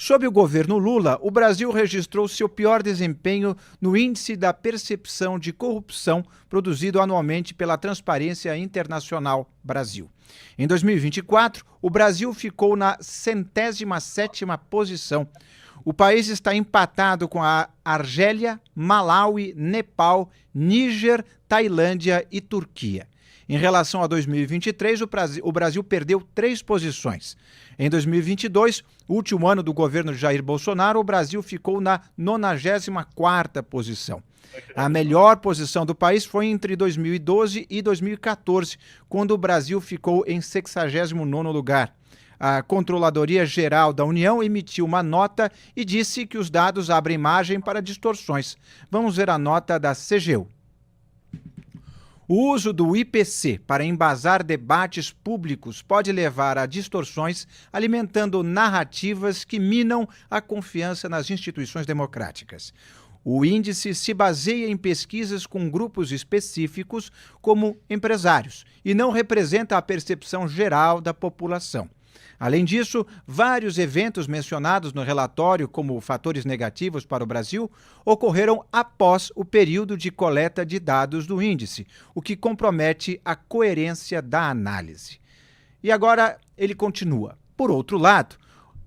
Sob o governo Lula, o Brasil registrou seu pior desempenho no Índice da Percepção de Corrupção produzido anualmente pela Transparência Internacional Brasil. Em 2024, o Brasil ficou na 107ª posição. O país está empatado com a Argélia, Malaui, Nepal, Níger, Tailândia e Turquia. Em relação a 2023, o Brasil perdeu 3 posições. Em 2022, o último ano do governo de Jair Bolsonaro, o Brasil ficou na 94ª posição. A melhor posição do país foi entre 2012 e 2014, quando o Brasil ficou em 69º lugar. A Controladoria Geral da União emitiu uma nota e disse que os dados abrem margem para distorções. Vamos ver a nota da CGU. O uso do IPC para embasar debates públicos pode levar a distorções, alimentando narrativas que minam a confiança nas instituições democráticas. O índice se baseia em pesquisas com grupos específicos, como empresários, e não representa a percepção geral da população. Além disso, vários eventos mencionados no relatório como fatores negativos para o Brasil ocorreram após o período de coleta de dados do índice, o que compromete a coerência da análise. E agora ele continua. Por outro lado,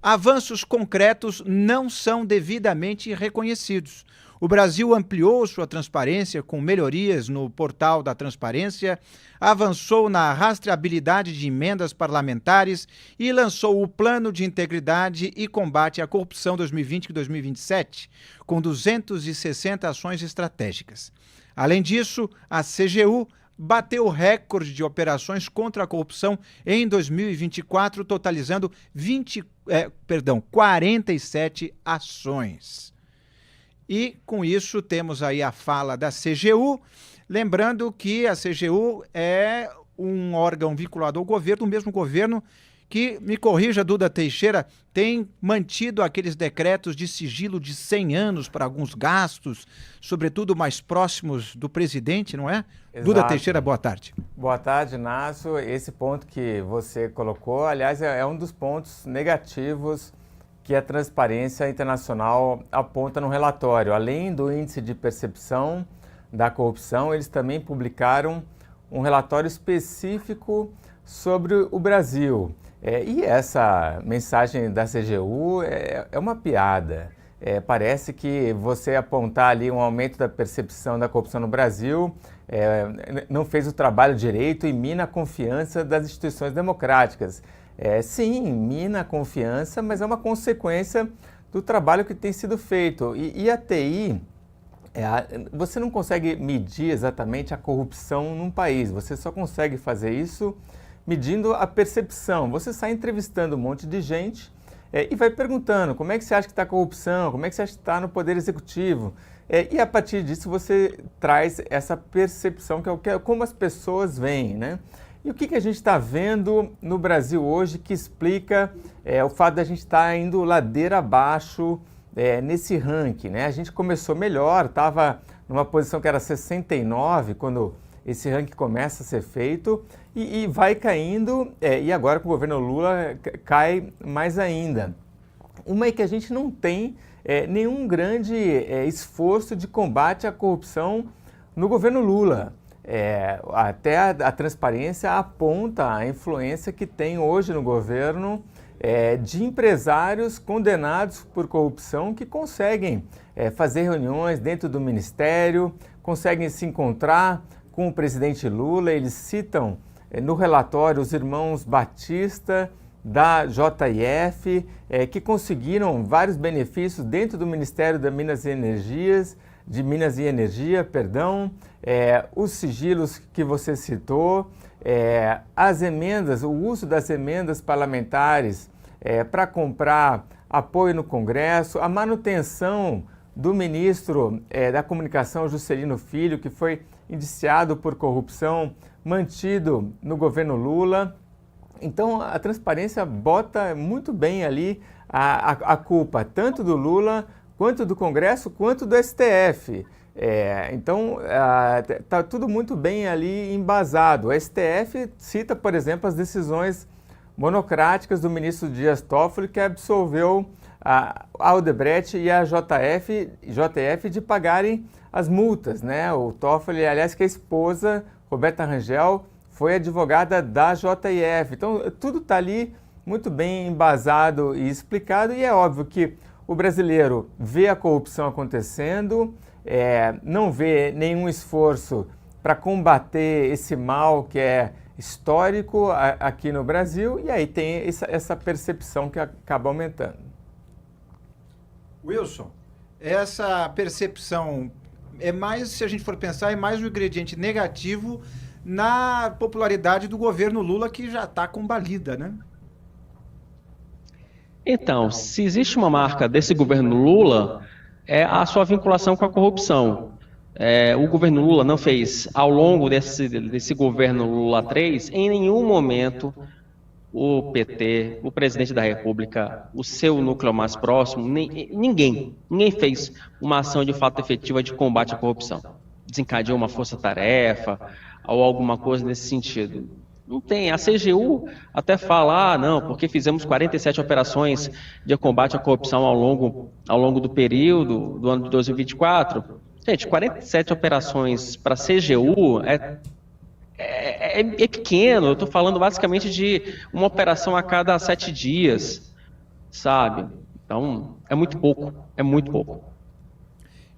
avanços concretos não são devidamente reconhecidos. O Brasil ampliou sua transparência com melhorias no portal da transparência, avançou na rastreabilidade de emendas parlamentares e lançou o Plano de Integridade e Combate à Corrupção 2020-2027, com 260 ações estratégicas. Além disso, a CGU bateu o recorde de operações contra a corrupção em 2024, totalizando 47 ações. E, com isso, temos aí a fala da CGU, lembrando que a CGU é um órgão vinculado ao governo, o mesmo governo que, me corrija, Duda Teixeira, tem mantido aqueles decretos de sigilo de 100 anos para alguns gastos, sobretudo mais próximos do presidente, não é? Exato. Duda Teixeira, boa tarde. Boa tarde, Inácio. Esse ponto que você colocou, aliás, é um dos pontos negativos que a Transparência Internacional aponta no relatório. Além do índice de percepção da corrupção, eles também publicaram um relatório específico sobre o Brasil. E essa mensagem da CGU é uma piada. Parece que você apontar ali um aumento da percepção da corrupção no Brasil não fez o trabalho direito e mina a confiança das instituições democráticas. Sim, mina a confiança, mas é uma consequência do trabalho que tem sido feito. E a TI, você não consegue medir exatamente a corrupção num país, você só consegue fazer isso medindo a percepção. Você sai entrevistando um monte de gente e vai perguntando como é que você acha que está a corrupção, como é que você acha que está no Poder Executivo. E a partir disso você traz essa percepção, que é como as pessoas veem, né? E o que a gente está vendo no Brasil hoje que explica o fato de a gente estar indo ladeira abaixo nesse ranking, né? A gente começou melhor, estava numa posição que era 69 quando esse ranking começa a ser feito e vai caindo, e agora com o governo Lula cai mais ainda. Uma é que a gente não tem nenhum grande esforço de combate à corrupção no governo Lula. Até a transparência aponta a influência que tem hoje no governo de empresários condenados por corrupção que conseguem fazer reuniões dentro do ministério, conseguem se encontrar com o presidente Lula. Eles citam no relatório os irmãos Batista da JF, que conseguiram vários benefícios dentro do Ministério de Minas e Energia, os sigilos que você citou, as emendas, o uso das emendas parlamentares para comprar apoio no Congresso, a manutenção do ministro da Comunicação, Juscelino Filho, que foi indiciado por corrupção, mantido no governo Lula. Então, a transparência bota muito bem ali a culpa, tanto do Lula, quanto do Congresso, quanto do STF. Então, está tudo muito bem ali embasado. O STF cita, por exemplo, as decisões monocráticas do ministro Dias Toffoli, que absolveu a Odebrecht e a JF de pagarem as multas, né? O Toffoli, aliás, que a esposa, Roberta Rangel, foi advogada da JF. Então, tudo está ali muito bem embasado e explicado, e é óbvio que o brasileiro vê a corrupção acontecendo, não vê nenhum esforço para combater esse mal que é histórico aqui no Brasil, e aí tem essa percepção que acaba aumentando. Wilson, essa percepção é mais, se a gente for pensar, é mais um ingrediente negativo na popularidade do governo Lula, que já está combalida, né? Então, se existe uma marca desse governo Lula, é a sua vinculação com a corrupção. O governo Lula não fez, ao longo desse governo Lula 3, em nenhum momento o PT, o presidente da República, o seu núcleo mais próximo, ninguém fez uma ação de fato efetiva de combate à corrupção. Desencadeou uma força-tarefa ou alguma coisa nesse sentido. Não tem. A CGU até fala, não, porque fizemos 47 operações de combate à corrupção ao longo do período do ano de 2024. Gente, 47 operações para a CGU é pequeno. Eu estou falando basicamente de uma operação a cada 7 dias, sabe? Então, é muito pouco, é muito pouco.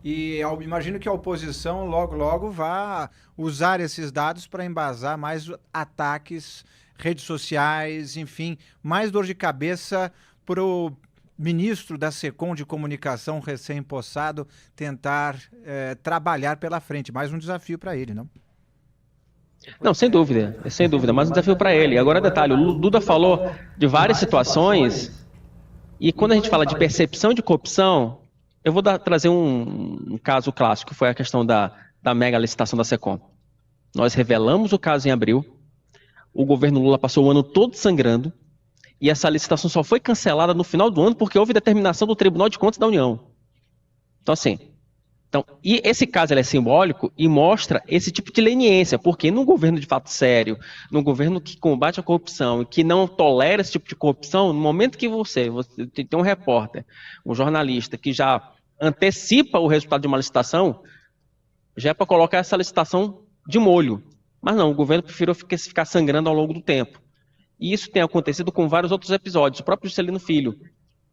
E eu imagino que a oposição logo vai usar esses dados para embasar mais ataques, redes sociais, enfim, mais dor de cabeça para o ministro da SECOM de Comunicação recém-possado tentar trabalhar pela frente. Mais um desafio para ele, não? Não, sem dúvida, mais um desafio para ele. Agora, detalhe, o Duda falou de várias situações, e quando a gente fala de percepção de corrupção, eu vou trazer um caso clássico, que foi a questão da mega licitação da SECOM. Nós revelamos o caso em abril, o governo Lula passou o ano todo sangrando, e essa licitação só foi cancelada no final do ano porque houve determinação do Tribunal de Contas da União. Então, assim, e esse caso ele é simbólico e mostra esse tipo de leniência, porque num governo de fato sério, num governo que combate a corrupção e que não tolera esse tipo de corrupção, no momento que você tem um repórter, um jornalista que já antecipa o resultado de uma licitação, já é para colocar essa licitação de molho. Mas não, o governo preferiu ficar sangrando ao longo do tempo. E isso tem acontecido com vários outros episódios. O próprio Juscelino Filho,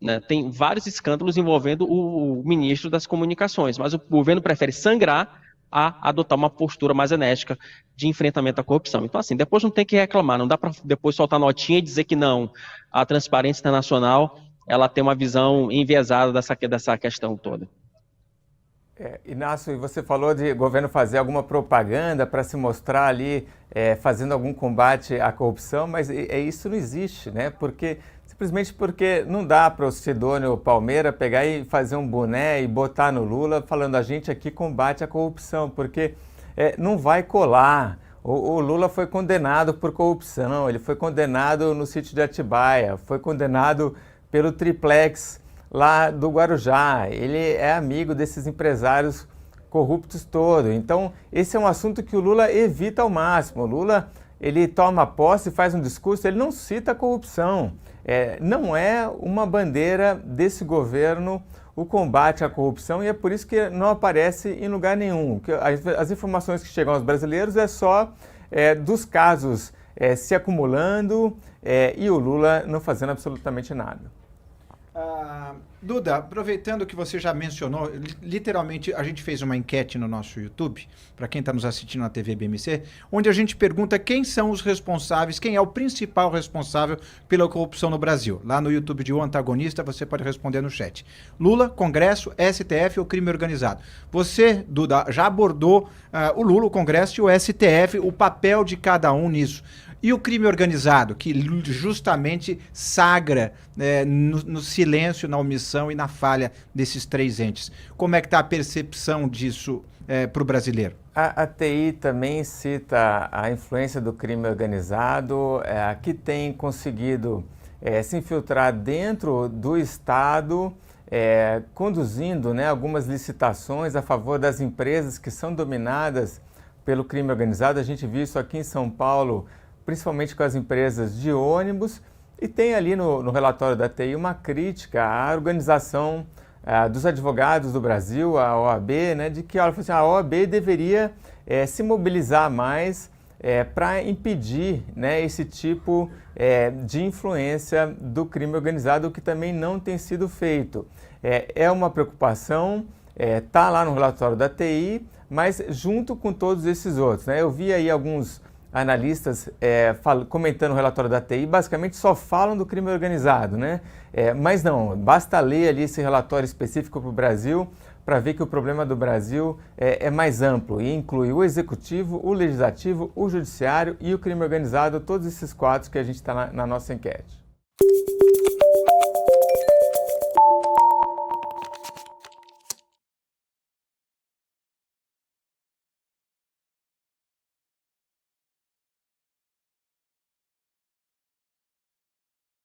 né, tem vários escândalos envolvendo o ministro das Comunicações, mas o governo prefere sangrar a adotar uma postura mais enérgica de enfrentamento à corrupção. Então, assim, depois não tem que reclamar, não dá para depois soltar notinha e dizer que não. A Transparência Internacional, ela tem uma visão enviesada dessa questão toda. Inácio, e você falou de governo fazer alguma propaganda para se mostrar ali fazendo algum combate à corrupção, mas isso não existe, né? Simplesmente porque não dá para o Sidônio Palmeira pegar e fazer um boné e botar no Lula falando a gente aqui combate a corrupção, porque não vai colar. O Lula foi condenado por corrupção, ele foi condenado no sítio de Atibaia, foi condenado pelo triplex lá do Guarujá, ele é amigo desses empresários corruptos todos. Então, esse é um assunto que o Lula evita ao máximo. O Lula, ele toma posse, faz um discurso, ele não cita a corrupção. Não é uma bandeira desse governo o combate à corrupção, e é por isso que não aparece em lugar nenhum. As informações que chegam aos brasileiros é só dos casos se acumulando e o Lula não fazendo absolutamente nada. Duda, aproveitando que você já mencionou, literalmente a gente fez uma enquete no nosso YouTube, para quem está nos assistindo na TV BMC, onde a gente pergunta quem são os responsáveis, quem é o principal responsável pela corrupção no Brasil. Lá no YouTube de O Antagonista, você pode responder no chat. Lula, Congresso, STF ou crime organizado? Você, Duda, já abordou o Lula, o Congresso e o STF, o papel de cada um nisso. E o crime organizado, que justamente sagra no silêncio, na omissão e na falha desses três entes. Como é que está a percepção disso para o brasileiro? A TI também cita a influência do crime organizado, que tem conseguido se infiltrar dentro do Estado, conduzindo algumas licitações a favor das empresas que são dominadas pelo crime organizado. A gente viu isso aqui em São Paulo, principalmente com as empresas de ônibus, E tem ali no relatório da TI uma crítica à organização dos advogados do Brasil, a OAB, né, de que assim, a OAB deveria se mobilizar mais para impedir, né, esse tipo de influência do crime organizado, o que também não tem sido feito. É uma preocupação, está lá no relatório da TI, mas junto com todos esses outros, né? Eu vi aí alguns analistas comentando o relatório da TI, basicamente só falam do crime organizado, né? Mas não, basta ler ali esse relatório específico para o Brasil para ver que o problema do Brasil é mais amplo e inclui o executivo, o legislativo, o judiciário e o crime organizado, todos esses quatro que a gente está na nossa enquete.